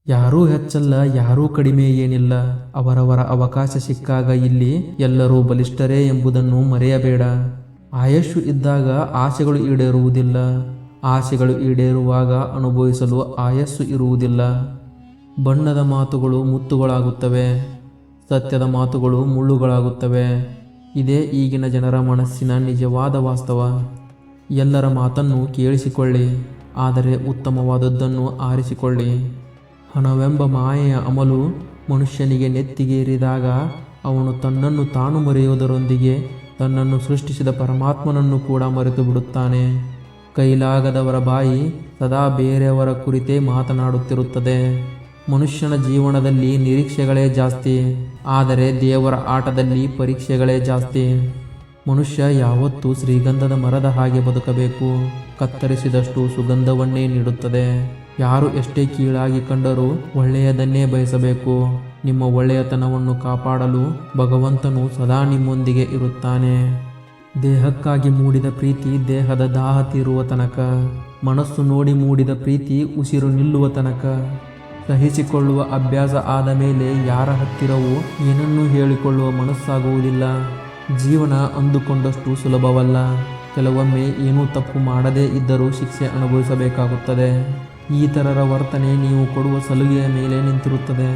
ಯಾರೂ ಹೆಚ್ಚಲ್ಲ, ಯಾರೂ ಕಡಿಮೆ ಏನಿಲ್ಲ. ಅವರವರ ಅವಕಾಶ ಸಿಕ್ಕಾಗ ಇಲ್ಲಿ ಎಲ್ಲರೂ ಬಲಿಷ್ಠರೇ ಎಂಬುದನ್ನು ಮರೆಯಬೇಡ. ಆಯಸ್ಸು ಇದ್ದಾಗ ಆಸೆಗಳು ಈಡೇರುವುದಿಲ್ಲ. ಆಸೆಗಳು ಈಡೇರುವಾಗ ಅನುಭವಿಸಲು ಆಯಸ್ಸು ಇರುವುದಿಲ್ಲ. ಬಣ್ಣದ ಮಾತುಗಳು ಮುತ್ತುಗಳಾಗುತ್ತವೆ, ಸತ್ಯದ ಮಾತುಗಳು ಮುಳ್ಳುಗಳಾಗುತ್ತವೆ. ಇದೇ ಈಗಿನ ಜನರ ಮನಸ್ಸಿನ ನಿಜವಾದ ವಾಸ್ತವ. ಎಲ್ಲರ ಮಾತನ್ನು ಕೇಳಿಸಿಕೊಳ್ಳಿ, ಆದರೆ ಉತ್ತಮವಾದದ್ದನ್ನು ಆರಿಸಿಕೊಳ್ಳಿ. ಹಣವೆಂಬ ಮಾಯೆಯ ಅಮಲು ಮನುಷ್ಯನಿಗೆ ನೆತ್ತಿಗೇರಿದಾಗ ಅವನು ತನ್ನನ್ನು ತಾನು ಮರೆಯುವುದರೊಂದಿಗೆ ತನ್ನನ್ನು ಸೃಷ್ಟಿಸಿದ ಪರಮಾತ್ಮನನ್ನು ಕೂಡ ಮರೆತು ಬಿಡುತ್ತಾನೆ. ಕೈಲಾಗದವರ ಬಾಯಿ ಸದಾ ಬೇರೆಯವರ ಕುರಿತೇ ಮಾತನಾಡುತ್ತಿರುತ್ತದೆ. ಮನುಷ್ಯನ ಜೀವನದಲ್ಲಿ ನಿರೀಕ್ಷೆಗಳೇ ಜಾಸ್ತಿ, ಆದರೆ ದೇವರ ಆಟದಲ್ಲಿ ಪರೀಕ್ಷೆಗಳೇ ಜಾಸ್ತಿ. ಮನುಷ್ಯ ಯಾವತ್ತೂ ಶ್ರೀಗಂಧದ ಮರದ ಹಾಗೆ ಬದುಕಬೇಕು. ಕತ್ತರಿಸಿದಷ್ಟು ಸುಗಂಧವನ್ನೇ ನೀಡುತ್ತದೆ. ಯಾರು ಎಷ್ಟೇ ಕೀಳಾಗಿ ಕಂಡರೂ ಒಳ್ಳೆಯದನ್ನೇ ಬಯಸಬೇಕು. ನಿಮ್ಮ ಒಳ್ಳೆಯತನವನ್ನು ಕಾಪಾಡಲು ಭಗವಂತನು ಸದಾ ನಿಮ್ಮೊಂದಿಗೆ ಇರುತ್ತಾನೆ. ದೇಹಕ್ಕಾಗಿ ಮೂಡಿದ ಪ್ರೀತಿ ದೇಹದ ದಾಹ ತೀರುವ ತನಕ, ಮನಸ್ಸು ನೋಡಿ ಮೂಡಿದ ಪ್ರೀತಿ ಉಸಿರು ನಿಲ್ಲುವ ತನಕ. ಸಹಿಸಿಕೊಳ್ಳುವ ಅಭ್ಯಾಸ ಆದ ಮೇಲೆ ಯಾರ ಹತ್ತಿರವೂ ಏನನ್ನೂ ಹೇಳಿಕೊಳ್ಳುವ ಮನಸ್ಸಾಗುವುದಿಲ್ಲ. ಜೀವನ ಅಂದುಕೊಂಡಷ್ಟು ಸುಲಭವಲ್ಲ. ಕೆಲವೊಮ್ಮೆ ಏನೂ ತಪ್ಪು ಮಾಡದೇ ಇದ್ದರೂ ಶಿಕ್ಷೆ ಅನುಭವಿಸಬೇಕಾಗುತ್ತದೆ. ಇತರರ ವರ್ತನೆ ನೀವು ಕೊಡುವ ಸಲುಗೆಯ ಮೇಲೆ ನಿಂತಿರುತ್ತದೆ.